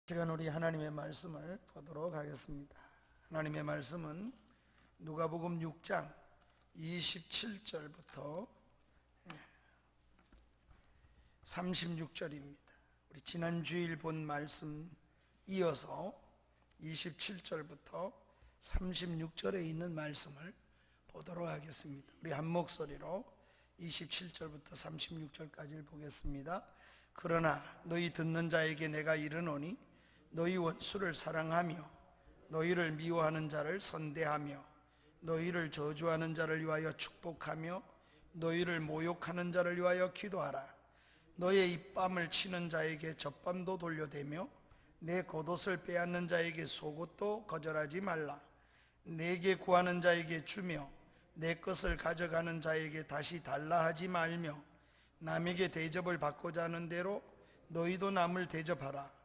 시간 우리 하나님의 말씀을 보도록 하겠습니다. 하나님의 말씀은 누가복음 6장 27절부터 36절입니다. 우리 지난 주일 본 말씀 이어서 27절부터 36절에 있는 말씀을 보도록 하겠습니다. 우리 한 목소리로 27절부터 36절까지를 보겠습니다. 그러나 너희 듣는 자에게 내가 이르노니 너희 원수를 사랑하며 너희를 미워하는 자를 선대하며 너희를 저주하는 자를 위하여 축복하며 너희를 모욕하는 자를 위하여 기도하라. 너의 입밤을 치는 자에게 젖밤도 돌려대며 내 겉옷을 빼앗는 자에게 속옷도 거절하지 말라. 내게 구하는 자에게 주며 내 것을 가져가는 자에게 다시 달라 하지 말며 남에게 대접을 받고자 하는 대로 너희도 남을 대접하라.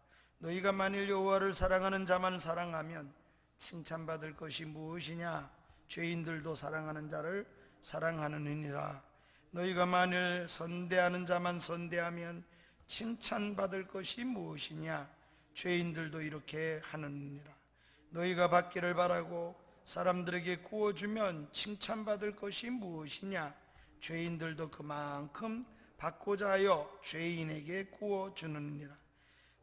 너희가 만일 여호와를 사랑하는 자만 사랑하면 칭찬받을 것이 무엇이냐? 죄인들도 사랑하는 자를 사랑하느니라. 너희가 만일 선대하는 자만 선대하면 칭찬받을 것이 무엇이냐? 죄인들도 이렇게 하느니라. 너희가 받기를 바라고 사람들에게 구워주면 칭찬받을 것이 무엇이냐? 죄인들도 그만큼 받고자 하여 죄인에게 구워주느니라.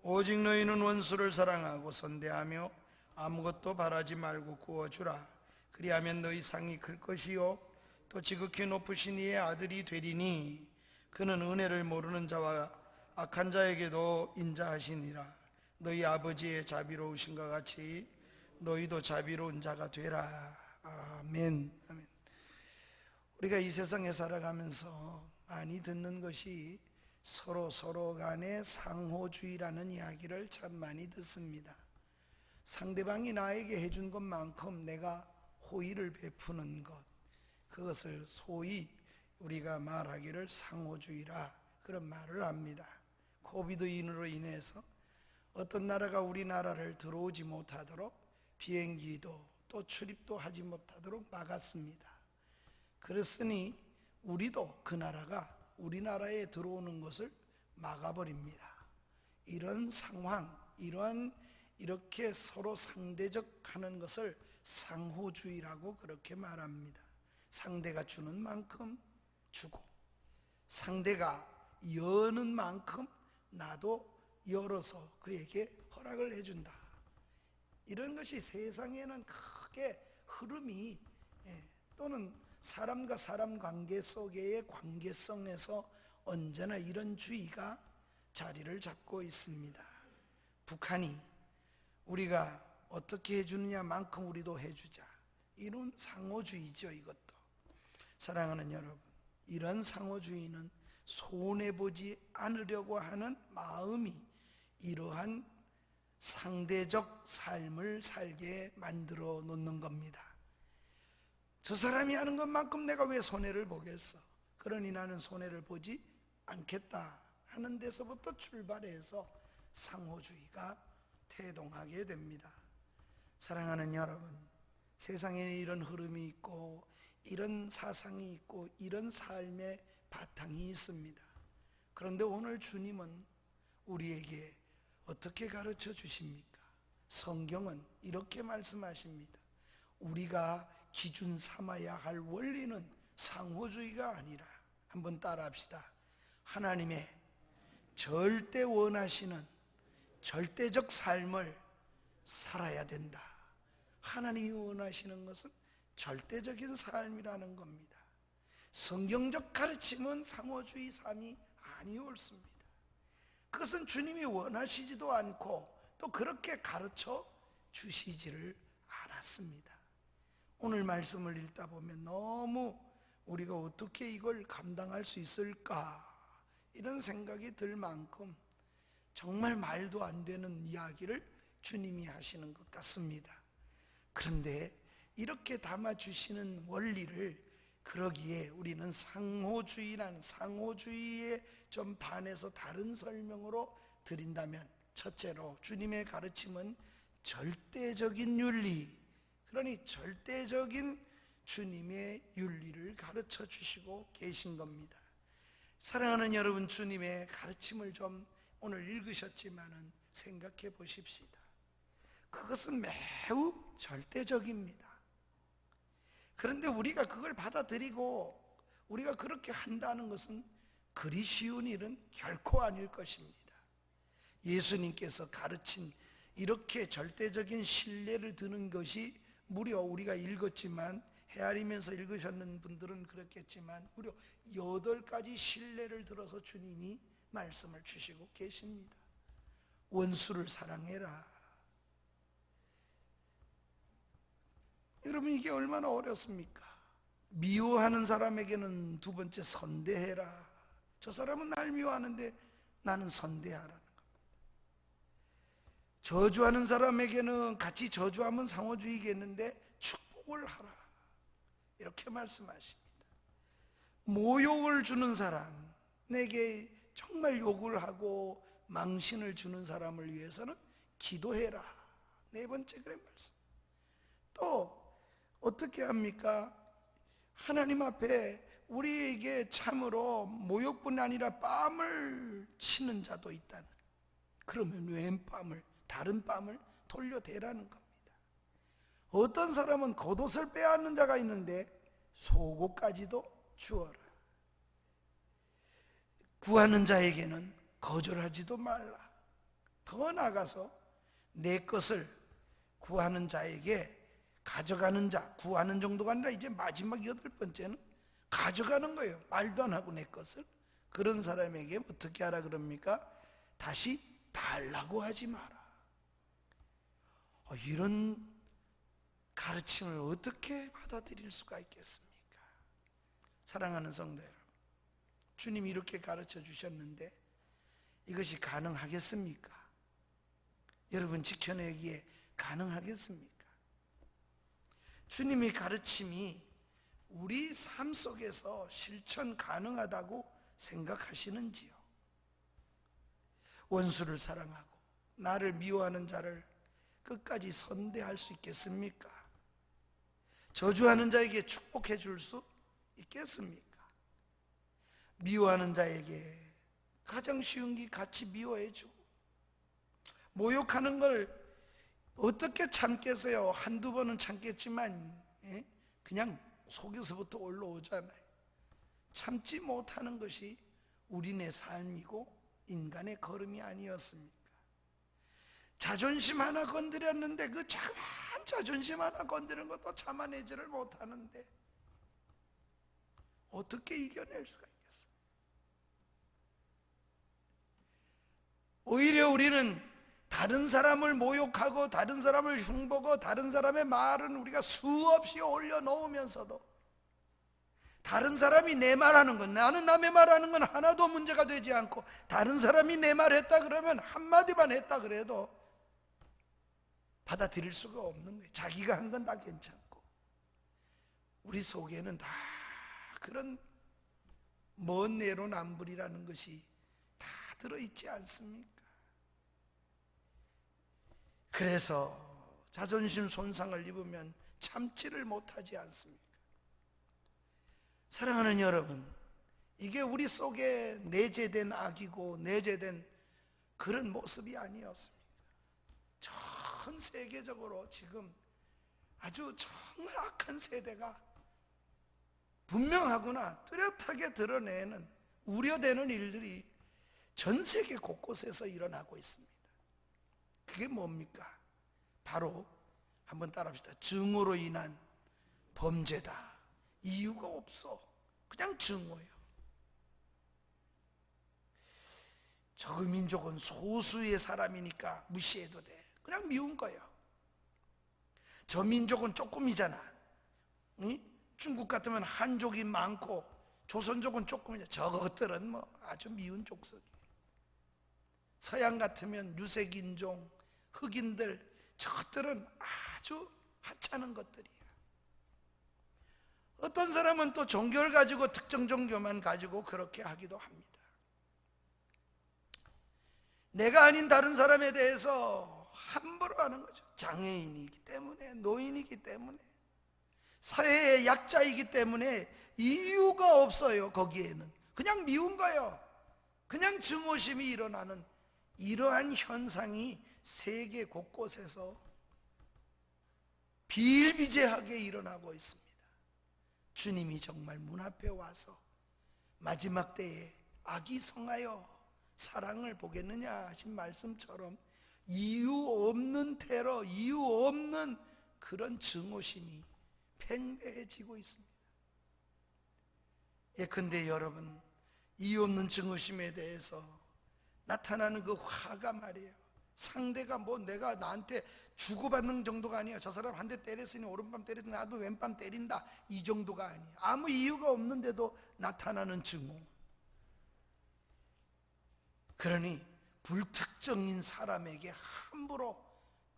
오직 너희는 원수를 사랑하고 선대하며 아무것도 바라지 말고 구워주라. 그리하면 너희 상이 클 것이요 또 지극히 높으신 이의 아들이 되리니 그는 은혜를 모르는 자와 악한 자에게도 인자하시니라. 너희 아버지의 자비로우신과 같이 너희도 자비로운 자가 되라. 아멘. 아멘. 우리가 이 세상에 살아가면서 많이 듣는 것이 서로 간의 상호주의라는 이야기를 참 많이 듣습니다. 상대방이 나에게 해준 것만큼 내가 호의를 베푸는 것, 그것을 소위 우리가 말하기를 상호주의라 그런 말을 합니다. 코비드인으로 인해서 어떤 나라가 우리나라를 들어오지 못하도록 비행기도 또 출입도 하지 못하도록 막았습니다. 그랬으니 우리도 그 나라가 우리나라에 들어오는 것을 막아버립니다. 이런 상황, 이렇게 서로 상대적 하는 것을 상호주의라고 그렇게 말합니다. 상대가 주는 만큼 주고 상대가 여는 만큼 나도 열어서 그에게 허락을 해준다. 이런 것이 세상에는 크게 흐름이 또는 사람과 사람 관계 속의 관계성에서 언제나 이런 주의가 자리를 잡고 있습니다. 북한이 우리가 어떻게 해주느냐만큼 우리도 해주자, 이런 상호주의죠. 이것도 사랑하는 여러분, 이런 상호주의는 손해보지 않으려고 하는 마음이 이러한 상대적 삶을 살게 만들어 놓는 겁니다. 저 사람이 하는 것만큼 내가 왜 손해를 보겠어? 그러니 나는 손해를 보지 않겠다 하는 데서부터 출발해서 상호주의가 태동하게 됩니다. 사랑하는 여러분, 세상에 이런 흐름이 있고 이런 사상이 있고 이런 삶의 바탕이 있습니다. 그런데 오늘 주님은 우리에게 어떻게 가르쳐 주십니까? 성경은 이렇게 말씀하십니다. 우리가 기준 삼아야 할 원리는 상호주의가 아니라, 한번 따라합시다. 하나님의 절대 원하시는 절대적 삶을 살아야 된다. 하나님이 원하시는 것은 절대적인 삶이라는 겁니다. 성경적 가르침은 상호주의 삶이 아니었습니다. 그것은 주님이 원하시지도 않고 또 그렇게 가르쳐 주시지를 않았습니다. 오늘 말씀을 읽다 보면 너무 우리가 어떻게 이걸 감당할 수 있을까 이런 생각이 들 만큼 정말 말도 안 되는 이야기를 주님이 하시는 것 같습니다. 그런데 이렇게 담아주시는 원리를, 그러기에 우리는 상호주의에 좀 반해서 다른 설명으로 드린다면, 첫째로 주님의 가르침은 절대적인 윤리, 그러니 절대적인 주님의 윤리를 가르쳐 주시고 계신 겁니다. 사랑하는 여러분, 주님의 가르침을 좀 오늘 읽으셨지만은 생각해 보십시다. 그것은 매우 절대적입니다. 그런데 우리가 그걸 받아들이고 우리가 그렇게 한다는 것은 그리 쉬운 일은 결코 아닐 것입니다. 예수님께서 가르친 이렇게 절대적인 신뢰를 두는 것이 무려 우리가 읽었지만, 헤아리면서 읽으셨는 분들은 그렇겠지만 무려 8가지 신뢰를 들어서 주님이 말씀을 주시고 계십니다. 원수를 사랑해라. 여러분, 이게 얼마나 어렵습니까? 미워하는 사람에게는 2번째 선대해라. 저 사람은 날 미워하는데 나는 선대하라는 겁니다. 저주하는 사람에게는 같이 저주하면 상호주의겠는데 축복을 하라, 이렇게 말씀하십니다. 모욕을 주는 사람, 내게 정말 욕을 하고 망신을 주는 사람을 위해서는 기도해라. 4번째 그런 말씀. 또 어떻게 합니까? 하나님 앞에 우리에게 참으로 모욕뿐 아니라 뺨을 치는 자도 있다는, 그러면 웬 뺨을, 다른 뺨을 돌려대라는 겁니다. 어떤 사람은 겉옷을 빼앗는 자가 있는데 속옷까지도 주어라. 구하는 자에게는 거절하지도 말라. 더 나아가서 내 것을 구하는 자에게 가져가는 자, 구하는 정도가 아니라 이제 마지막 8번째는 가져가는 거예요. 말도 안 하고 내 것을. 그런 사람에게 어떻게 하라 그럽니까? 다시 달라고 하지 마라. 이런 가르침을 어떻게 받아들일 수가 있겠습니까? 사랑하는 성도 여러분, 주님이 이렇게 가르쳐 주셨는데 이것이 가능하겠습니까? 여러분 지켜내기에 가능하겠습니까? 주님의 가르침이 우리 삶 속에서 실천 가능하다고 생각하시는지요? 원수를 사랑하고 나를 미워하는 자를 끝까지 선대할 수 있겠습니까? 저주하는 자에게 축복해 줄 수 있겠습니까? 미워하는 자에게 가장 쉬운 게 같이 미워해 주고, 모욕하는 걸 어떻게 참겠어요? 1-2번은 참겠지만 그냥 속에서부터 올라오잖아요. 참지 못하는 것이 우리네 삶이고 인간의 걸음이 아니었습니까? 자존심 하나 건드렸는데 그 작은 자존심 하나 건드리는 것도 참아내지를 못하는데 어떻게 이겨낼 수가 있겠어요? 오히려 우리는 다른 사람을 모욕하고 다른 사람을 흉보고 다른 사람의 말은 우리가 수없이 올려놓으면서도 다른 사람이 내 말하는 건, 나는 남의 말하는 건 하나도 문제가 되지 않고, 다른 사람이 내 말했다 그러면 한마디만 했다 그래도 받아들일 수가 없는 거예요. 자기가 한 건 다 괜찮고. 우리 속에는 다 그런 먼 내로남불이라는 것이 다 들어있지 않습니까? 그래서 자존심 손상을 입으면 참지를 못하지 않습니까? 사랑하는 여러분, 이게 우리 속에 내재된 악이고 내재된 그런 모습이 아니었습니까? 전 세계적으로 지금 아주 정말 악한 세대가 분명하구나 뚜렷하게 드러내는 우려되는 일들이 전 세계 곳곳에서 일어나고 있습니다. 그게 뭡니까? 바로 한번 따라합시다. 증오로 인한 범죄다. 이유가 없어. 그냥 증오예요. 저 민족은 소수의 사람이니까 무시해도 돼. 그냥 미운 거예요. 저 민족은 조금이잖아. 응? 중국 같으면 한족이 많고 조선족은 조금이잖아. 저것들은 뭐 아주 미운 족속이에요. 서양 같으면 유색인종, 흑인들, 저것들은 아주 하찮은 것들이에요. 어떤 사람은 또 종교를 가지고 특정 종교만 가지고 그렇게 하기도 합니다. 내가 아닌 다른 사람에 대해서 함부로 하는 거죠. 장애인이기 때문에, 노인이기 때문에, 사회의 약자이기 때문에 이유가 없어요. 거기에는 그냥 미운 거예요. 그냥 증오심이 일어나는 이러한 현상이 세계 곳곳에서 비일비재하게 일어나고 있습니다. 주님이 정말 문 앞에 와서 마지막 때에 악이 성하여 사랑을 보겠느냐 하신 말씀처럼 이유 없는 테러, 이유 없는 그런 증오심이 팽배해지고 있습니다. 예컨대 여러분, 이유 없는 증오심에 대해서 나타나는 그 화가 말이에요, 상대가 뭐 내가 나한테 주고받는 정도가 아니에요. 저 사람 한 대 때렸으니 오른밤 때리든 나도 왼밤 때린다, 이 정도가 아니에요. 아무 이유가 없는데도 나타나는 증오. 그러니 불특정인 사람에게 함부로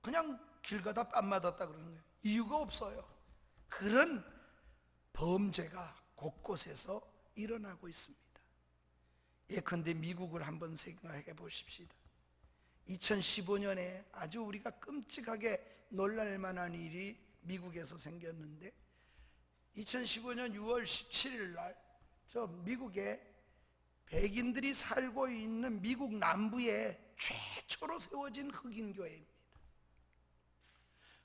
그냥 길 가다 뺨 맞았다 그러는 거예요. 이유가 없어요. 그런 범죄가 곳곳에서 일어나고 있습니다. 예컨대 미국을 한번 생각해 보십시다. 2015년에 아주 우리가 끔찍하게 놀랄 만한 일이 미국에서 생겼는데, 2015년 6월 17일 날 저 미국에 백인들이 살고 있는 미국 남부에 최초로 세워진 흑인 교회입니다.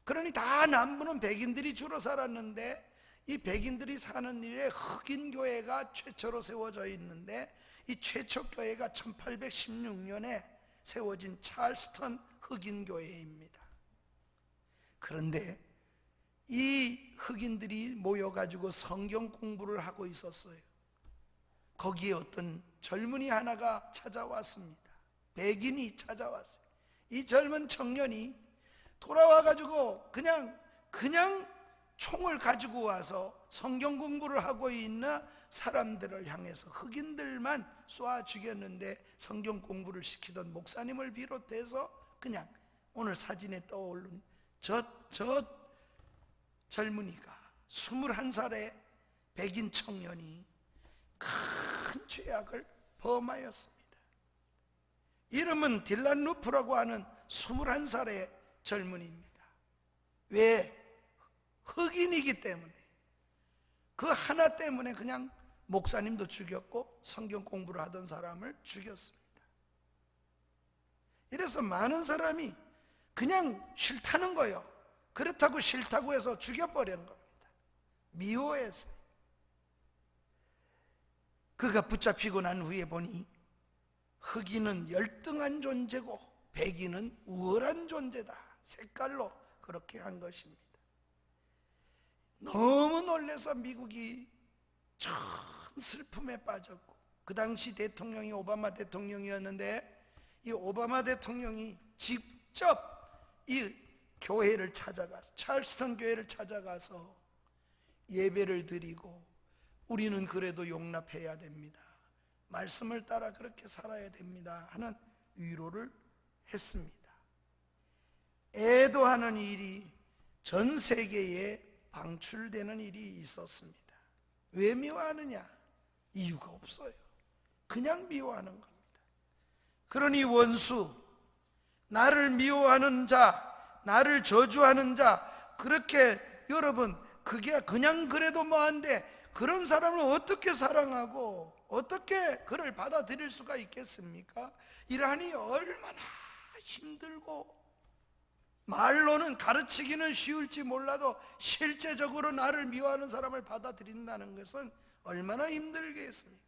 그러니 다 남부는 백인들이 주로 살았는데 이 백인들이 사는 일에 흑인 교회가 최초로 세워져 있는데, 이 최초 교회가 1816년에 세워진 찰스턴 흑인 교회입니다. 그런데 이 흑인들이 모여가지고 성경 공부를 하고 있었어요. 거기에 어떤 젊은이 하나가 찾아왔습니다. 백인이 찾아왔어요. 이 젊은 청년이 돌아와가지고 그냥 총을 가지고 와서 성경 공부를 하고 있는 사람들을 향해서 흑인들만 쏴 죽였는데, 성경 공부를 시키던 목사님을 비롯해서 그냥 오늘 사진에 떠오른 저 젊은이가 21살의 백인 청년이 큰 죄악을 범하였습니다. 이름은 딜란 루프라고 하는 21살의 젊은이입니다. 왜? 흑인이기 때문에. 그 하나 때문에 그냥 목사님도 죽였고 성경 공부를 하던 사람을 죽였습니다. 이래서 많은 사람이 그냥 싫다는 거예요. 그렇다고 싫다고 해서 죽여버리는 겁니다. 미워해서. 그가 붙잡히고 난 후에 보니 흑인은 열등한 존재고 백인은 우월한 존재다, 색깔로 그렇게 한 것입니다. 너무 놀라서 미국이 전 슬픔에 빠졌고, 그 당시 대통령이 오바마 대통령이었는데, 이 오바마 대통령이 직접 이 교회를 찾아가서, 찰스턴 교회를 찾아가서 예배를 드리고, 우리는 그래도 용납해야 됩니다, 말씀을 따라 그렇게 살아야 됩니다 하는 위로를 했습니다. 애도하는 일이 전 세계에 방출되는 일이 있었습니다. 왜 미워하느냐? 이유가 없어요. 그냥 미워하는 겁니다. 그러니 원수, 나를 미워하는 자, 나를 저주하는 자, 그렇게 여러분, 그게 그냥 그래도 뭐한데 그런 사람을 어떻게 사랑하고 어떻게 그를 받아들일 수가 있겠습니까? 이러하니 얼마나 힘들고, 말로는 가르치기는 쉬울지 몰라도 실제적으로 나를 미워하는 사람을 받아들인다는 것은 얼마나 힘들겠습니까?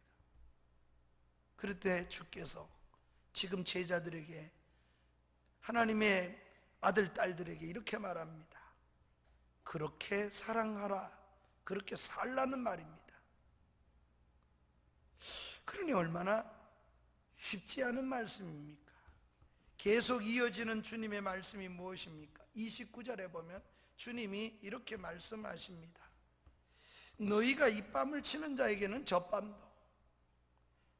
그럴 때 주께서 지금 제자들에게, 하나님의 아들 딸들에게 이렇게 말합니다. 그렇게 사랑하라, 그렇게 살라는 말입니다. 그러니 얼마나 쉽지 않은 말씀입니까? 계속 이어지는 주님의 말씀이 무엇입니까? 29절에 보면 주님이 이렇게 말씀하십니다. 너희가 입밤을 치는 자에게는 젖밤도,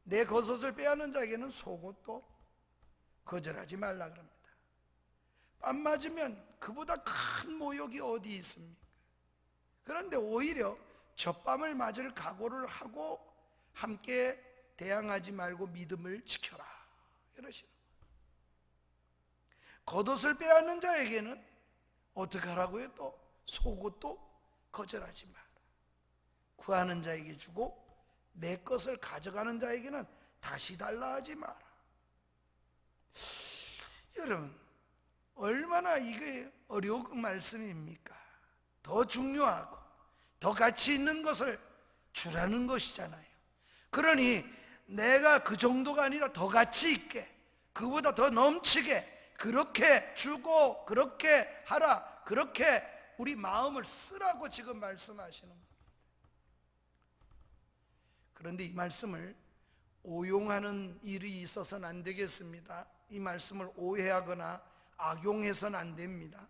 내 겉옷을 빼앗는 자에게는 속옷도 거절하지 말라 그럽니다. 뺨 맞으면 그보다 큰 모욕이 어디 있습니까? 그런데 오히려 젖밤을 맞을 각오를 하고 함께 대항하지 말고 믿음을 지켜라, 이러시는 거예요. 겉옷을 빼앗는 자에게는 어떻게 하라고요? 또 속옷도 거절하지 마라. 구하는 자에게 주고 내 것을 가져가는 자에게는 다시 달라 하지 마라. 여러분, 얼마나 이게 어려운 말씀입니까? 더 중요하고 더 가치 있는 것을 주라는 것이잖아요. 그러니 내가 그 정도가 아니라 더 가치 있게, 그보다 더 넘치게 그렇게 주고 그렇게 하라, 그렇게 우리 마음을 쓰라고 지금 말씀하시는 겁니다. 그런데 이 말씀을 오용하는 일이 있어서는 안 되겠습니다. 이 말씀을 오해하거나 악용해서는 안 됩니다.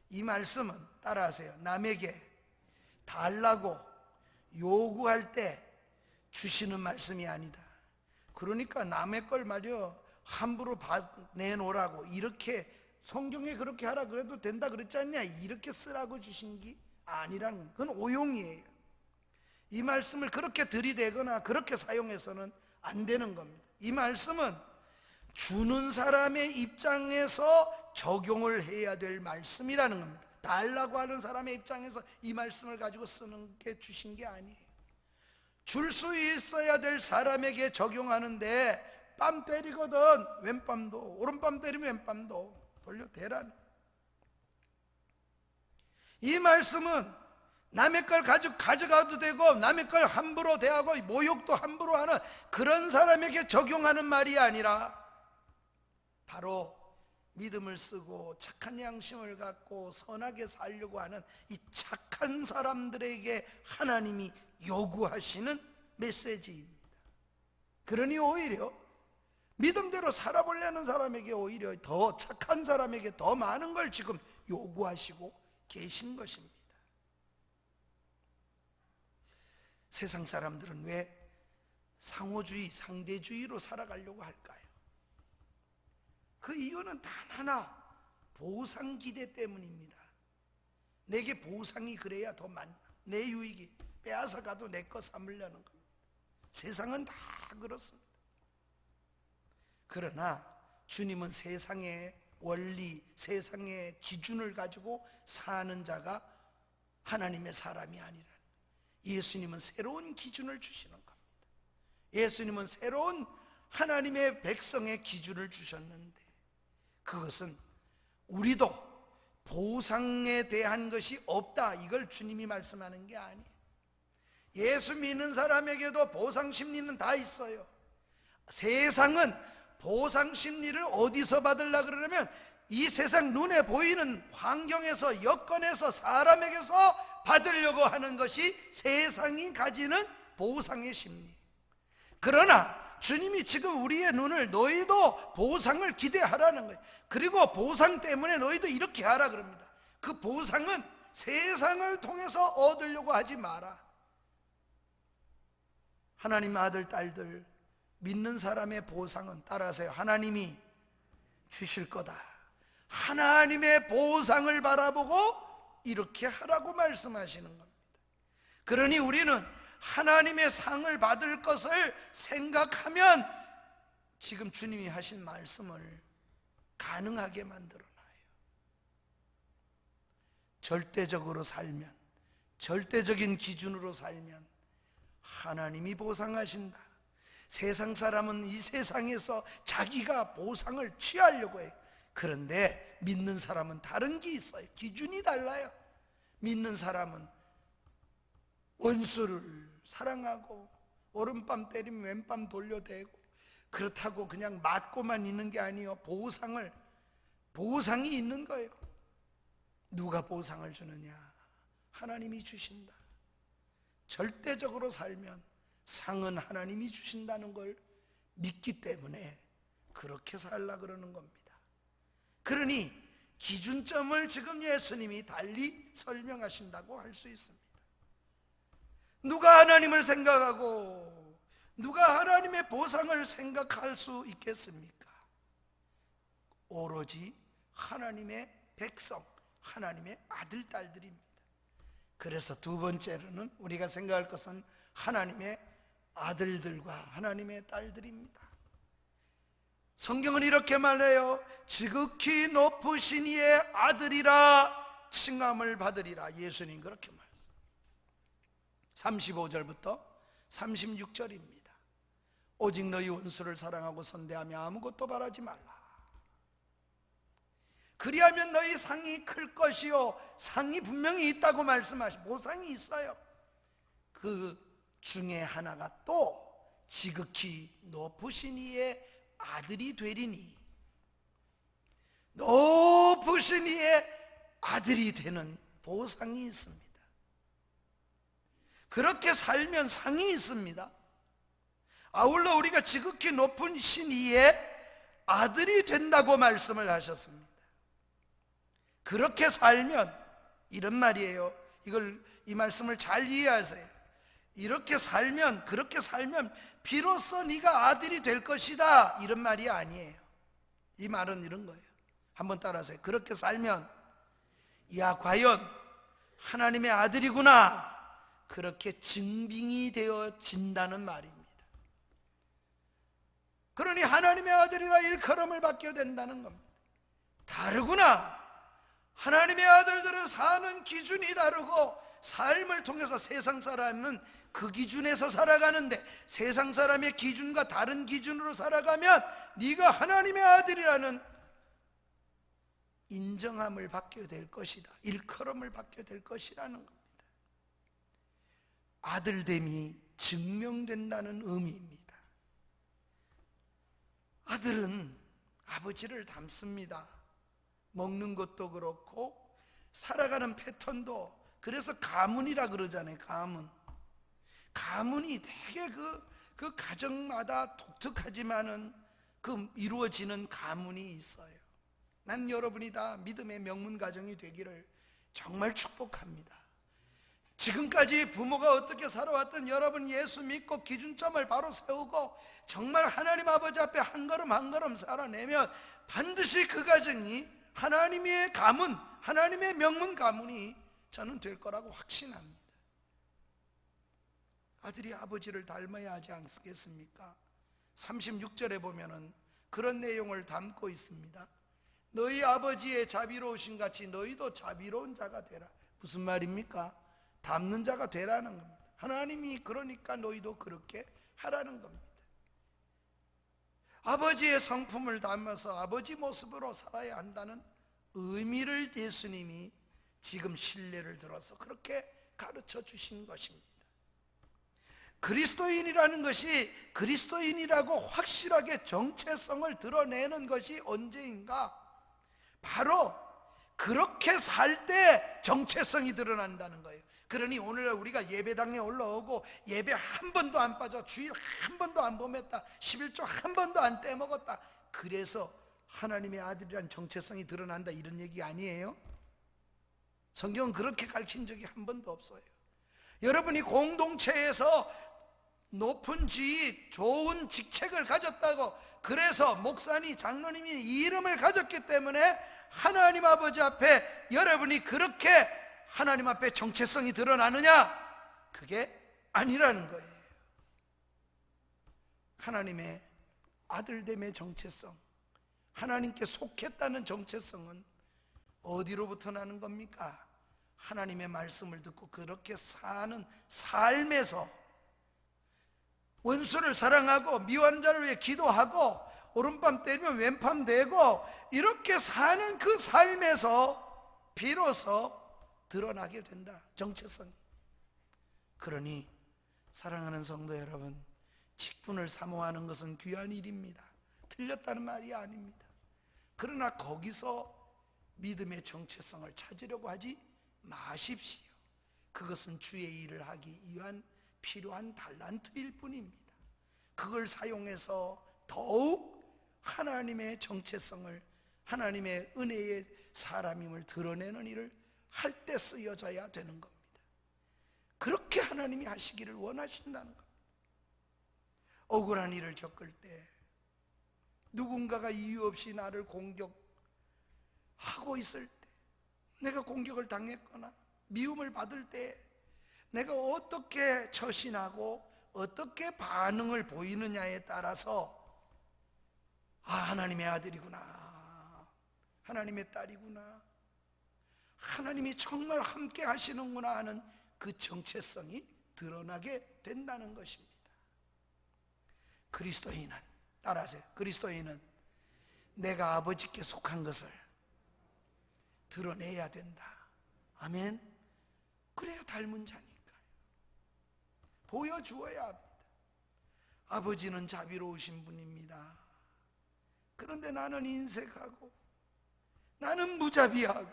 이 말씀은 따라하세요. 남에게 달라고 요구할 때 주시는 말씀이 아니다. 그러니까 남의 걸 말이요 함부로 내놓으라고, 이렇게 성경에 그렇게 하라 그래도 된다 그랬지 않냐, 이렇게 쓰라고 주신 게 아니라는, 그건 오용이에요. 이 말씀을 그렇게 들이대거나 그렇게 사용해서는 안 되는 겁니다. 이 말씀은 주는 사람의 입장에서 적용을 해야 될 말씀이라는 겁니다. 달라고 하는 사람의 입장에서 이 말씀을 가지고 쓰는 게 주신 게 아니에요. 줄 수 있어야 될 사람에게 적용하는데 뺨 때리거든 왼뺨도, 오른뺨 때리면 왼뺨도 돌려대라는. 이 말씀은 남의 걸 가져가도 되고 남의 걸 함부로 대하고 모욕도 함부로 하는 그런 사람에게 적용하는 말이 아니라 바로 믿음을 쓰고 착한 양심을 갖고 선하게 살려고 하는 이 착한 사람들에게 하나님이 요구하시는 메시지입니다. 그러니 오히려 믿음대로 살아보려는 사람에게 오히려 더 착한 사람에게 더 많은 걸 지금 요구하시고 계신 것입니다. 세상 사람들은 왜 상호주의, 상대주의로 살아가려고 할까요? 그 이유는 단 하나, 보상 기대 때문입니다. 내게 보상이 그래야 더 많다, 내 유익이 빼앗아 가도 내 거 삼으려는 겁니다. 세상은 다 그렇습니다. 그러나 주님은 세상의 원리, 세상의 기준을 가지고 사는 자가 하나님의 사람이 아니라, 예수님은 새로운 기준을 주시는 겁니다. 예수님은 새로운 하나님의 백성의 기준을 주셨는데, 그것은 우리도 보상에 대한 것이 없다, 이걸 주님이 말씀하는 게 아니에요. 예수 믿는 사람에게도 보상 심리는 다 있어요. 세상은 보상 심리를 어디서 받으려고 그러냐면 이 세상 눈에 보이는 환경에서, 여건에서, 사람에게서 받으려고 하는 것이 세상이 가지는 보상의 심리. 그러나 주님이 지금 우리의 눈을, 너희도 보상을 기대하라는 거예요. 그리고 보상 때문에 너희도 이렇게 하라 그럽니다. 그 보상은 세상을 통해서 얻으려고 하지 마라. 하나님 아들, 딸들, 믿는 사람의 보상은, 따라하세요, 하나님이 주실 거다. 하나님의 보상을 바라보고 이렇게 하라고 말씀하시는 겁니다. 그러니 우리는 하나님의 상을 받을 것을 생각하면 지금 주님이 하신 말씀을 가능하게 만들어놔요. 절대적으로 살면, 절대적인 기준으로 살면 하나님이 보상하신다. 세상 사람은 이 세상에서 자기가 보상을 취하려고 해요. 그런데 믿는 사람은 다른 게 있어요. 기준이 달라요. 믿는 사람은 원수를 사랑하고 오른밤 때리면 왼밤 돌려대고, 그렇다고 그냥 맞고만 있는 게 아니에요. 보상이 있는 거예요. 누가 보상을 주느냐? 하나님이 주신다. 절대적으로 살면 상은 하나님이 주신다는 걸 믿기 때문에 그렇게 살라 그러는 겁니다. 그러니 기준점을 지금 예수님이 달리 설명하신다고 할 수 있습니다. 누가 하나님을 생각하고 누가 하나님의 보상을 생각할 수 있겠습니까? 오로지 하나님의 백성, 하나님의 아들, 딸들입니다. 그래서 두 번째로는 우리가 생각할 것은 하나님의 아들들과 하나님의 딸들입니다. 성경은 이렇게 말해요. 지극히 높으신 이의 아들이라 칭함을 받으리라. 예수님 그렇게 말했어요. 35절부터 36절입니다. 오직 너희 원수를 사랑하고 선대하며 아무것도 바라지 말라. 그리하면 너희 상이 클 것이요, 상이 분명히 있다고 말씀하시고 보상이 있어요. 그 중에 하나가 또 지극히 높으신 이의 아들이 되리니, 높으신 이의 아들이 되는 보상이 있습니다. 그렇게 살면 상이 있습니다. 아울러 우리가 지극히 높은 신이의 아들이 된다고 말씀을 하셨습니다. 그렇게 살면, 이런 말이에요. 이 말씀을 잘 이해하세요. 그렇게 살면 비로소 네가 아들이 될 것이다, 이런 말이 아니에요. 이 말은 이런 거예요. 한번 따라하세요. 그렇게 살면, 야, 과연 하나님의 아들이구나, 그렇게 증빙이 되어진다는 말입니다. 그러니 하나님의 아들이라 일컬음을 받게 된다는 겁니다. 다르구나. 하나님의 아들들은 사는 기준이 다르고, 삶을 통해서 세상 사람은 그 기준에서 살아가는데, 세상 사람의 기준과 다른 기준으로 살아가면 네가 하나님의 아들이라는 인정함을 받게 될 것이다, 일컬음을 받게 될 것이라는 겁니다. 아들됨이 증명된다는 의미입니다. 아들은 아버지를 닮습니다. 먹는 것도 그렇고 살아가는 패턴도. 그래서 가문이라 그러잖아요. 가문이 되게 그 가정마다 독특하지만은 그 이루어지는 가문이 있어요. 난 여러분이 다 믿음의 명문 가정이 되기를 정말 축복합니다. 지금까지 부모가 어떻게 살아왔던 여러분, 예수 믿고 기준점을 바로 세우고 정말 하나님 아버지 앞에 한 걸음 한 걸음 살아내면 반드시 그 가정이 하나님의 가문, 하나님의 명문 가문이 저는 될 거라고 확신합니다. 아들이 아버지를 닮아야 하지 않겠습니까? 36절에 보면은 그런 내용을 담고 있습니다. 너희 아버지의 자비로우신 같이 너희도 자비로운 자가 되라. 무슨 말입니까? 닮는 자가 되라는 겁니다. 하나님이 그러니까 너희도 그렇게 하라는 겁니다. 아버지의 성품을 닮아서 아버지 모습으로 살아야 한다는 의미를 예수님이 지금 신뢰를 들어서 그렇게 가르쳐 주신 것입니다. 그리스도인이라는 것이, 그리스도인이라고 확실하게 정체성을 드러내는 것이 언제인가? 바로 그렇게 살 때 정체성이 드러난다는 거예요. 그러니 오늘 우리가 예배당에 올라오고 예배 한 번도 안 빠져, 주일 한 번도 안 범했다, 11조 한 번도 안 떼먹었다, 그래서 하나님의 아들이란 정체성이 드러난다, 이런 얘기 아니에요. 성경은 그렇게 가르친 적이 한 번도 없어요. 여러분이 공동체에서 높은 지위, 좋은 직책을 가졌다고, 그래서 목사님, 장로님이 이름을 가졌기 때문에 하나님 아버지 앞에 여러분이 그렇게 하나님 앞에 정체성이 드러나느냐? 그게 아니라는 거예요. 하나님의 아들됨의 정체성, 하나님께 속했다는 정체성은 어디로부터 나는 겁니까? 하나님의 말씀을 듣고 그렇게 사는 삶에서, 원수를 사랑하고 미워하는 자를 위해 기도하고 오른밤 때리면 왼밤 되고 이렇게 사는 그 삶에서 비로소 드러나게 된다, 정체성이. 그러니 사랑하는 성도 여러분, 직분을 사모하는 것은 귀한 일입니다. 틀렸다는 말이 아닙니다. 그러나 거기서 믿음의 정체성을 찾으려고 하지 마십시오. 그것은 주의 일을 하기 위한 필요한 달란트일 뿐입니다. 그걸 사용해서 더욱 하나님의 정체성을, 하나님의 은혜의 사람임을 드러내는 일을 할 때 쓰여져야 되는 겁니다. 그렇게 하나님이 하시기를 원하신다는 겁니다. 억울한 일을 겪을 때, 누군가가 이유 없이 나를 공격하고 있을 때, 내가 공격을 당했거나 미움을 받을 때 내가 어떻게 처신하고 어떻게 반응을 보이느냐에 따라서 하나님의 아들이구나, 하나님의 딸이구나, 하나님이 정말 함께 하시는구나 하는 그 정체성이 드러나게 된다는 것입니다. 그리스도인은, 따라하세요, 그리스도인은 내가 아버지께 속한 것을 드러내야 된다. 아멘. 그래야 닮은 자니까요. 보여주어야 합니다. 아버지는 자비로우신 분입니다. 그런데 나는 인색하고 나는 무자비하고,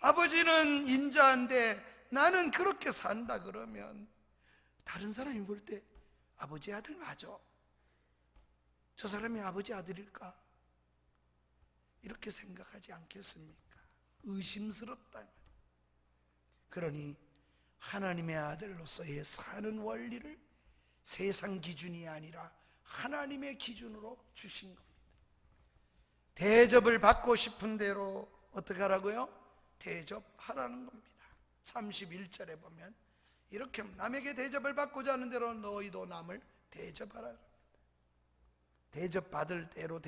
아버지는 인자한데 나는 그렇게 산다 그러면 다른 사람이 볼 때 아버지 아들 맞아? 저 사람이 아버지 아들일까? 이렇게 생각하지 않겠습니까? 의심스럽다. 그러니 하나님의 아들로서의 사는 원리를 세상 기준이 아니라 하나님의 기준으로 주신 겁니다. 대접을 받고 싶은 대로 어떻게 하라고요? 대접하라는 겁니다. 31절에 보면 이렇게 남에게 대접을 받고자 하는 대로 너희도 남을 대접하라. 대접받을 대로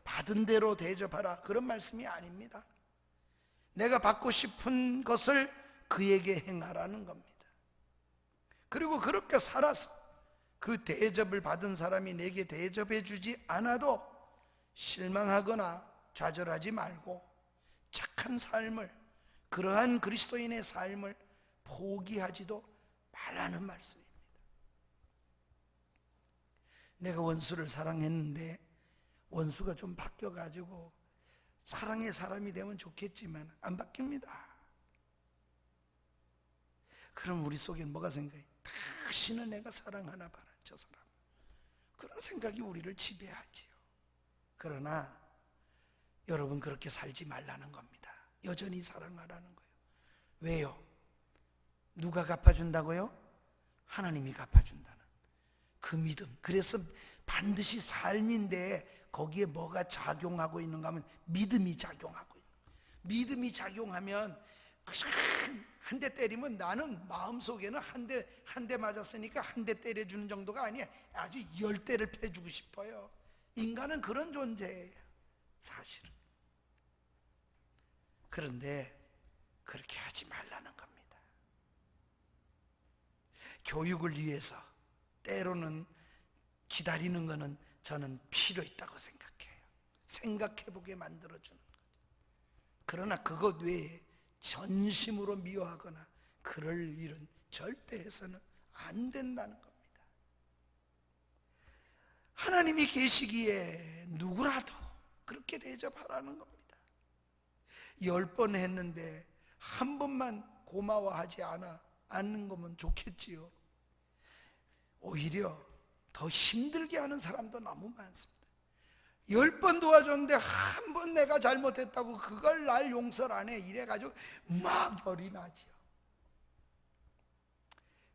받은 대로 대접하라, 그런 말씀이 아닙니다. 내가 받고 싶은 것을 그에게 행하라는 겁니다. 그리고 그렇게 살아서 그 대접을 받은 사람이 내게 대접해 주지 않아도 실망하거나 좌절하지 말고 착한 삶을, 그러한 그리스도인의 삶을 포기하지도 말라는 말씀입니다. 내가 원수를 사랑했는데 원수가 좀 바뀌어가지고 사랑의 사람이 되면 좋겠지만 안 바뀝니다. 그럼 우리 속에 뭐가 생각해? 다시는 내가 사랑하나 봐라, 저 사람. 그런 생각이 우리를 지배하지요. 그러나 여러분, 그렇게 살지 말라는 겁니다. 여전히 사랑하라는 거예요. 왜요? 누가 갚아준다고요? 하나님이 갚아준다는 그 믿음. 그래서 반드시 삶인데 거기에 뭐가 작용하고 있는가 하면 믿음이 작용하고 있는 거예요. 믿음이 작용하면 한 대 때리면 나는 마음속에는 한 대 맞았으니까 한 대 때려주는 정도가 아니야. 아주 10대를 패주고 싶어요. 인간은 그런 존재예요, 사실은. 그런데 그렇게 하지 말라는 겁니다. 교육을 위해서 때로는 기다리는 것은 저는 필요 있다고 생각해요. 생각해보게 만들어주는 것. 그러나 그것 외에 전심으로 미워하거나 그럴 일은 절대 해서는 안 된다는 겁니다. 하나님이 계시기에 누구라도 그렇게 대접하라는 겁니다. 10번 했는데 한 번만 고마워하지 않는 거면 좋겠지요. 오히려 더 힘들게 하는 사람도 너무 많습니다. 10번 도와줬는데 한 번 내가 잘못했다고 그걸 날 용서를 안 해, 이래가지고 막 열이 나지요.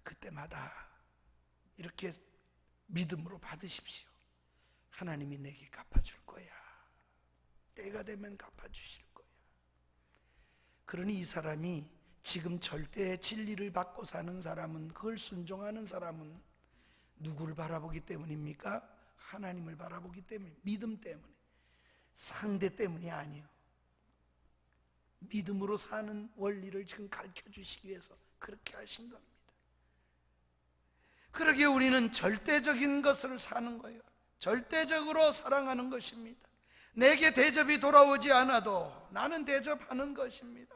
그때마다 이렇게 믿음으로 받으십시오. 하나님이 내게 갚아줄 거야. 때가 되면 갚아주실 거야. 그러니 이 사람이 지금 절대의 진리를 받고 사는 사람은, 그걸 순종하는 사람은 누구를 바라보기 때문입니까? 하나님을 바라보기 때문에, 믿음 때문에, 상대 때문이 아니에요. 믿음으로 사는 원리를 지금 가르쳐 주시기 위해서 그렇게 하신 겁니다. 그러기에 우리는 절대적인 것을 사는 거예요. 절대적으로 사랑하는 것입니다. 내게 대접이 돌아오지 않아도 나는 대접하는 것입니다.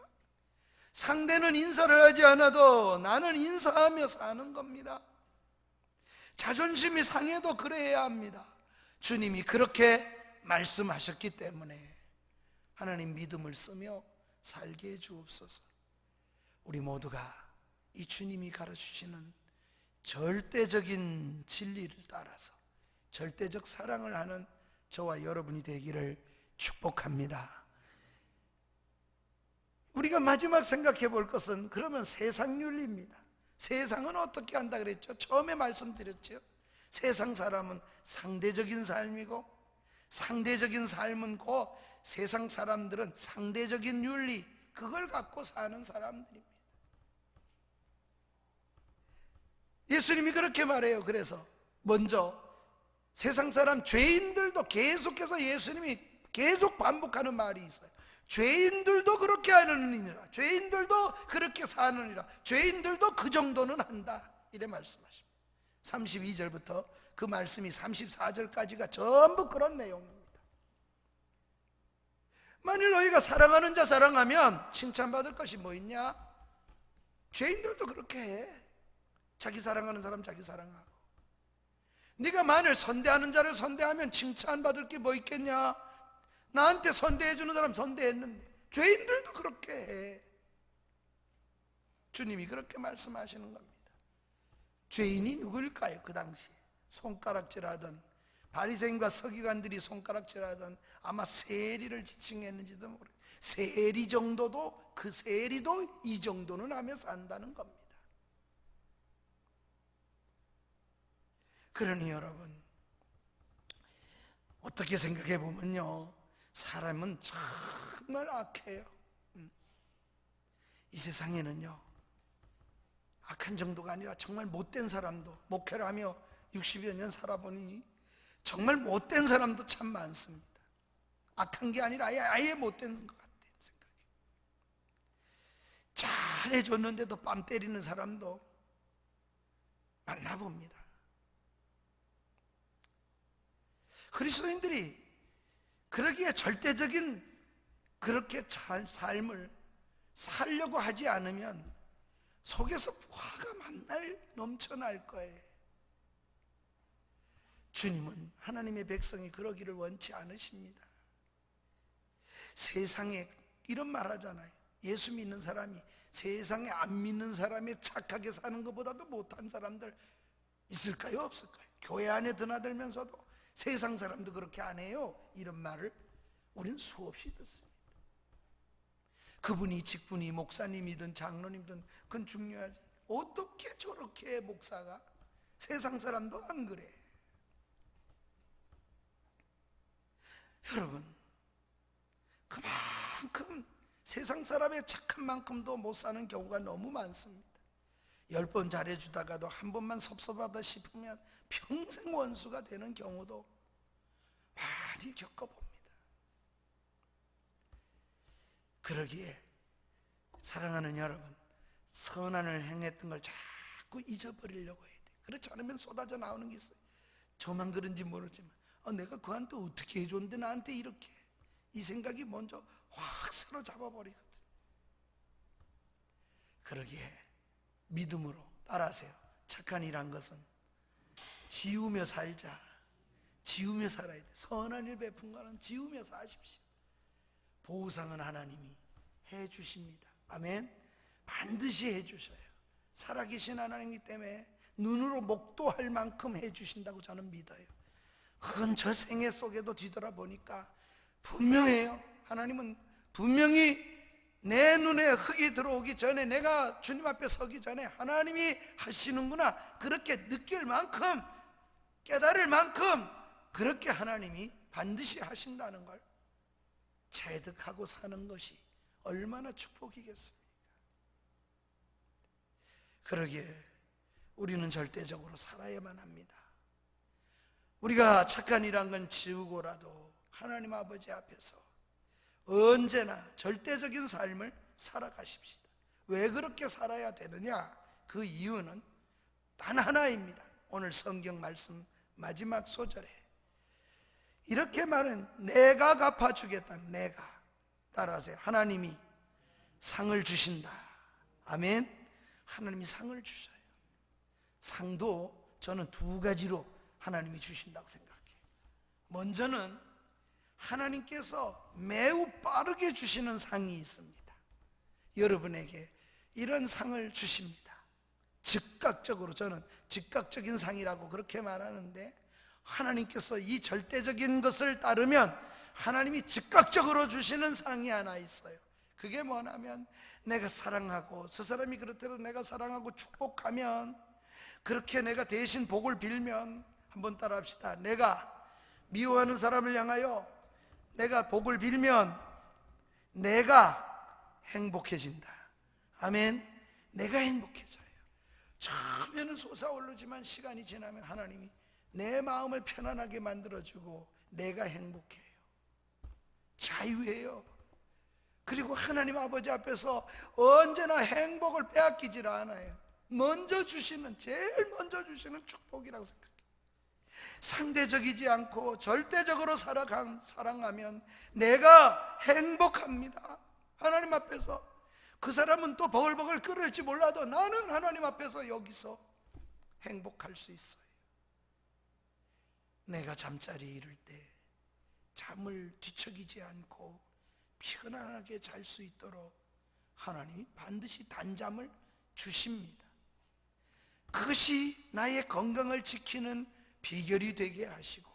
상대는 인사를 하지 않아도 나는 인사하며 사는 겁니다. 자존심이 상해도 그래야 합니다. 주님이 그렇게 말씀하셨기 때문에 하나님 믿음을 쓰며 살게 해 주옵소서. 우리 모두가 이 주님이 가르치시는 절대적인 진리를 따라서 절대적 사랑을 하는 저와 여러분이 되기를 축복합니다. 우리가 마지막 생각해 볼 것은 그러면 세상 윤리입니다. 세상은 어떻게 한다 그랬죠? 처음에 말씀드렸죠. 세상 사람은 상대적인 삶이고, 상대적인 삶은 그 세상 사람들은 상대적인 윤리, 그걸 갖고 사는 사람들입니다. 예수님이 그렇게 말해요. 그래서 먼저 세상 사람 죄인들도 계속해서 예수님이 계속 반복하는 말이 있어요. 죄인들도 그렇게 하느니라, 죄인들도 그렇게 사느니라, 죄인들도 그 정도는 한다, 이래 말씀하십니다. 32절부터 그 말씀이 34절까지가 전부 그런 내용입니다. 만일 너희가 사랑하는 자 사랑하면 칭찬받을 것이 뭐 있냐? 죄인들도 그렇게 해. 자기 사랑하는 사람 자기 사랑하고. 네가 만일 선대하는 자를 선대하면 칭찬받을 게 뭐 있겠냐? 나한테 선대해주는 사람 선대했는데. 죄인들도 그렇게 해. 주님이 그렇게 말씀하시는 겁니다. 죄인이 누구일까요? 그 당시에 손가락질하던 바리새인과 서기관들이 손가락질하던 아마 세리를 지칭했는지도 모르겠어요. 세리 정도도, 그 세리도 이 정도는 하며 산다는 겁니다. 그러니 여러분, 어떻게 생각해 보면요, 사람은 정말 악해요. 이 세상에는요, 악한 정도가 아니라 정말 못된 사람도, 목회를 하며 60여 년 살아보니 정말 못된 사람도 참 많습니다. 악한 게 아니라 아예 못된 것 같아요. 생각이. 잘해줬는데도 뺨 때리는 사람도 만나봅니다. 그리스도인들이 그러기에 절대적인 그렇게 삶을 살려고 하지 않으면 속에서 화가 만날 넘쳐날 거예요. 주님은 하나님의 백성이 그러기를 원치 않으십니다. 세상에 이런 말 하잖아요. 예수 믿는 사람이 세상에 안 믿는 사람이 착하게 사는 것보다도 못한 사람들 있을까요? 없을까요? 교회 안에 드나들면서도 세상 사람도 그렇게 안 해요. 이런 말을 우리는 수없이 듣습니다. 그분이 직분이 목사님이든 장로님이든 그건 중요하지. 어떻게 저렇게 목사가? 세상 사람도 안 그래. 여러분, 그만큼 세상 사람의 착한 만큼도 못 사는 경우가 너무 많습니다. 10번 잘해주다가도 한 번만 섭섭하다 싶으면 평생 원수가 되는 경우도 많이 겪어봅니다. 그러기에 사랑하는 여러분, 선한을 행했던 걸 자꾸 잊어버리려고 해야 돼요. 그렇지 않으면 쏟아져 나오는 게 있어요. 저만 그런지 모르지만 내가 그한테 어떻게 해줬는데 나한테 이렇게, 이 생각이 먼저 확 사로잡아버리거든. 그러기에 믿음으로 따라하세요. 착한 일한 것은 지우며 살자. 지우며 살아야 돼. 선한 일 베푼 거는 지우며 사십시오. 보상은 하나님이 해주십니다. 아멘. 반드시 해주셔요. 살아계신 하나님이기 때문에 눈으로 목도할 만큼 해주신다고 저는 믿어요. 그건 저 생애 속에도 뒤돌아보니까 분명해요. 하나님은 분명히 내 눈에 흙이 들어오기 전에, 내가 주님 앞에 서기 전에 하나님이 하시는구나, 그렇게 느낄 만큼, 깨달을 만큼 그렇게 하나님이 반드시 하신다는 걸 체득하고 사는 것이 얼마나 축복이겠습니까? 그러기에 우리는 절대적으로 살아야만 합니다. 우리가 착한 일한 건 지우고라도 하나님 아버지 앞에서 언제나 절대적인 삶을 살아가십시다. 왜 그렇게 살아야 되느냐? 그 이유는 단 하나입니다. 오늘 성경 말씀 마지막 소절에 이렇게 말은, 내가 갚아주겠다. 내가. 따라하세요. 하나님이 상을 주신다. 아멘. 하나님이 상을 주셔요. 상도 저는 두 가지로 하나님이 주신다고 생각해요. 먼저는 하나님께서 매우 빠르게 주시는 상이 있습니다. 여러분에게 이런 상을 주십니다. 즉각적으로, 저는 즉각적인 상이라고 그렇게 말하는데, 하나님께서 이 절대적인 것을 따르면 하나님이 즉각적으로 주시는 상이 하나 있어요. 그게 뭐냐면, 내가 사랑하고 저 사람이 그렇대로 내가 사랑하고 축복하면, 그렇게 내가 대신 복을 빌면, 한번 따라 합시다. 내가 미워하는 사람을 향하여 내가 복을 빌면 내가 행복해진다. 아멘. 내가 행복해져요. 처음에는 솟아오르지만 시간이 지나면 하나님이 내 마음을 편안하게 만들어주고 내가 행복해요. 자유해요. 그리고 하나님 아버지 앞에서 언제나 행복을 빼앗기질 않아요. 먼저 주시는, 제일 먼저 주시는 축복이라고 생각해요. 상대적이지 않고 절대적으로 사랑하면 내가 행복합니다. 하나님 앞에서 그 사람은 또 버글버글 끓을지 몰라도 나는 하나님 앞에서 여기서 행복할 수 있어요. 내가 잠자리에 이를 때 잠을 뒤척이지 않고 편안하게 잘 수 있도록 하나님이 반드시 단잠을 주십니다. 그것이 나의 건강을 지키는 비결이 되게 하시고,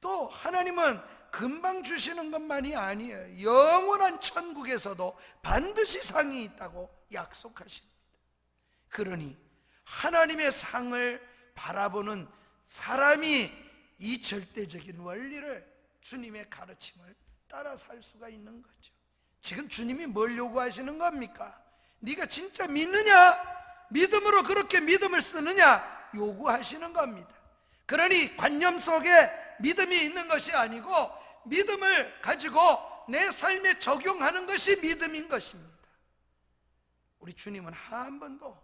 또 하나님은 금방 주시는 것만이 아니에요. 영원한 천국에서도 반드시 상이 있다고 약속하십니다. 그러니 하나님의 상을 바라보는 사람이 이 절대적인 원리를, 주님의 가르침을 따라 살 수가 있는 거죠. 지금 주님이 뭘 요구하시는 겁니까? 네가 진짜 믿느냐? 믿음으로 그렇게 믿음을 쓰느냐? 요구하시는 겁니다. 그러니 관념 속에 믿음이 있는 것이 아니고 믿음을 가지고 내 삶에 적용하는 것이 믿음인 것입니다. 우리 주님은 한 번도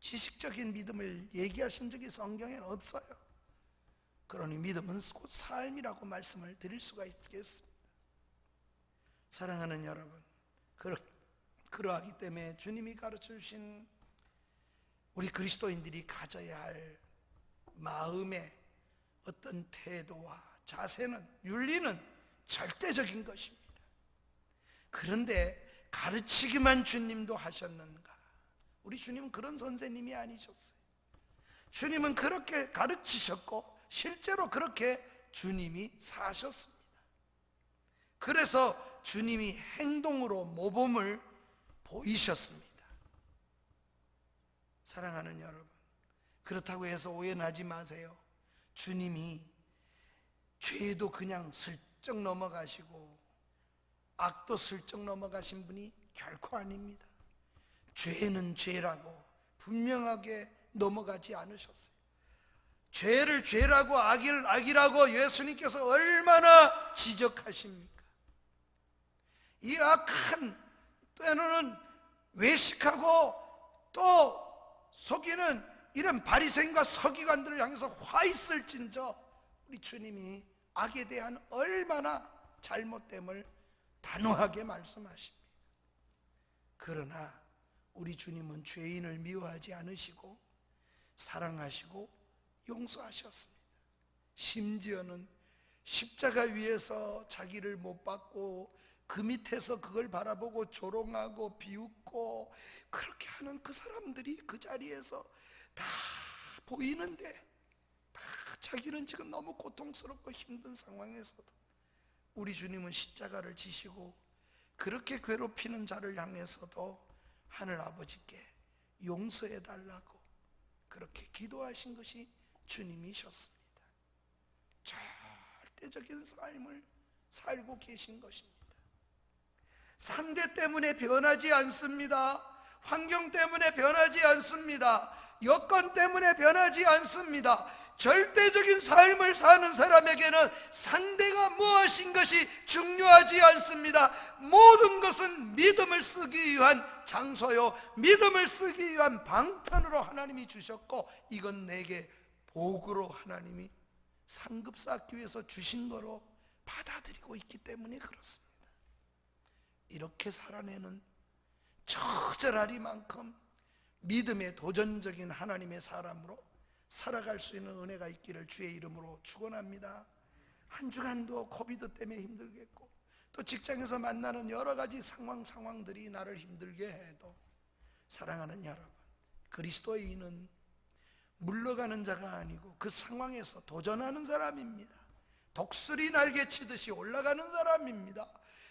지식적인 믿음을 얘기하신 적이 성경에는 없어요. 그러니 믿음은 곧 삶이라고 말씀을 드릴 수가 있겠습니다. 사랑하는 여러분, 그러하기 때문에 주님이 가르쳐 주신 우리 그리스도인들이 가져야 할 마음의 어떤 태도와 자세는, 윤리는 절대적인 것입니다. 그런데 가르치기만 주님도 하셨는가? 우리 주님은 그런 선생님이 아니셨어요. 주님은 그렇게 가르치셨고 실제로 그렇게 주님이 사셨습니다. 그래서 주님이 행동으로 모범을 보이셨습니다. 사랑하는 여러분, 그렇다고 해서 오해하지 마세요. 주님이 죄도 그냥 슬쩍 넘어가시고 악도 슬쩍 넘어가신 분이 결코 아닙니다. 죄는 죄라고 분명하게 넘어가지 않으셨어요. 죄를 죄라고 악을 악이라고 예수님께서 얼마나 지적하십니까? 이 악한 때로는 외식하고 또 속이는 이런 바리새인과 서기관들을 향해서 화 있을진저 우리 주님이 악에 대한 얼마나 잘못됨을 단호하게 말씀하십니다. 그러나 우리 주님은 죄인을 미워하지 않으시고 사랑하시고 용서하셨습니다. 심지어는 십자가 위에서 자기를 못 박고 그 밑에서 그걸 바라보고 조롱하고 비웃고 그렇게 하는 그 사람들이 그 자리에서 다 보이는데, 다 자기는 지금 너무 고통스럽고 힘든 상황에서도 우리 주님은 십자가를 지시고 그렇게 괴롭히는 자를 향해서도 하늘 아버지께 용서해 달라고 그렇게 기도하신 것이 주님이셨습니다. 절대적인 삶을 살고 계신 것입니다. 상대 때문에 변하지 않습니다. 환경 때문에 변하지 않습니다. 여건 때문에 변하지 않습니다. 절대적인 삶을 사는 사람에게는 상대가 무엇인 것이 중요하지 않습니다. 모든 것은 믿음을 쓰기 위한 장소요, 믿음을 쓰기 위한 방편으로 하나님이 주셨고, 이건 내게 복으로 하나님이 상급 쌓기 위해서 주신 거로 받아들이고 있기 때문에 그렇습니다. 이렇게 살아내는 처절하리만큼 믿음의 도전적인 하나님의 사람으로 살아갈 수 있는 은혜가 있기를 주의 이름으로 축원합니다. 한 주간도 코비드 때문에 힘들겠고 또 직장에서 만나는 여러 가지 상황들이 나를 힘들게 해도, 사랑하는 여러분, 그리스도인은 물러가는 자가 아니고 그 상황에서 도전하는 사람입니다. 독수리 날개 치듯이 올라가는 사람입니다.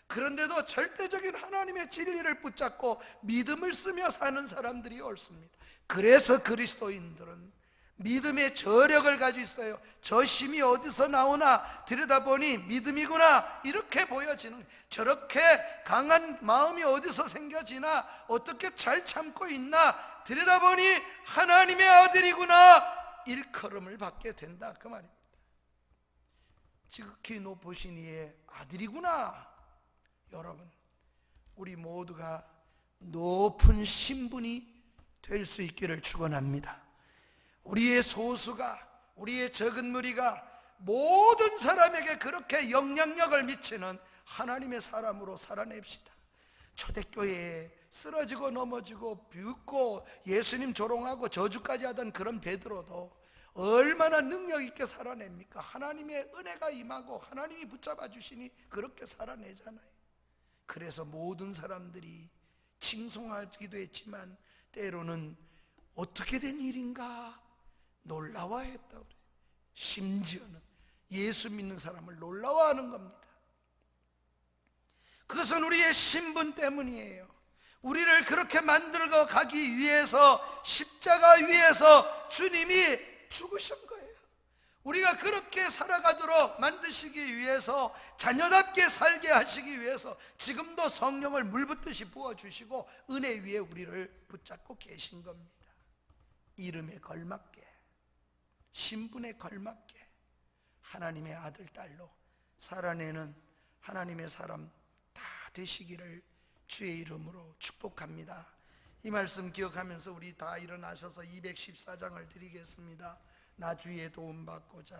그런데도 절대적인 하나님의 진리를 붙잡고 믿음을 쓰며 사는 사람들이 옳습니다. 그래서 그리스도인들은 믿음의 저력을 가지고 있어요. 저 힘이 어디서 나오나 들여다보니 믿음이구나, 이렇게 보여지는, 저렇게 강한 마음이 어디서 생겨지나, 어떻게 잘 참고 있나 들여다보니 하나님의 아들이구나, 일컬음을 받게 된다, 그 말입니다. 지극히 높으신 이의 아들이구나. 여러분, 우리 모두가 높은 신분이 될 수 있기를 축원합니다. 우리의 소수가 우리의 적은 무리가 모든 사람에게 그렇게 영향력을 미치는 하나님의 사람으로 살아냅시다. 초대교회에 쓰러지고 넘어지고 비웃고 예수님 조롱하고 저주까지 하던 그런 베드로도 얼마나 능력 있게 살아냅니까? 하나님의 은혜가 임하고 하나님이 붙잡아 주시니 그렇게 살아내잖아요. 그래서 모든 사람들이 칭송하기도 했지만 때로는 어떻게 된 일인가 놀라워했다고 그래요. 심지어는 예수 믿는 사람을 놀라워하는 겁니다. 그것은 우리의 신분 때문이에요. 우리를 그렇게 만들어 가기 위해서 십자가 위에서 주님이 죽으신 거예요. 우리가 그렇게 살아가도록 만드시기 위해서, 자녀답게 살게 하시기 위해서 지금도 성령을 물붓듯이 부어주시고 은혜 위에 우리를 붙잡고 계신 겁니다. 이름에 걸맞게, 신분에 걸맞게 하나님의 아들, 딸로 살아내는 하나님의 사람 다 되시기를 주의 이름으로 축복합니다. 이 말씀 기억하면서 우리 다 일어나셔서 214장을 드리겠습니다. 나 주의 도움 받고자.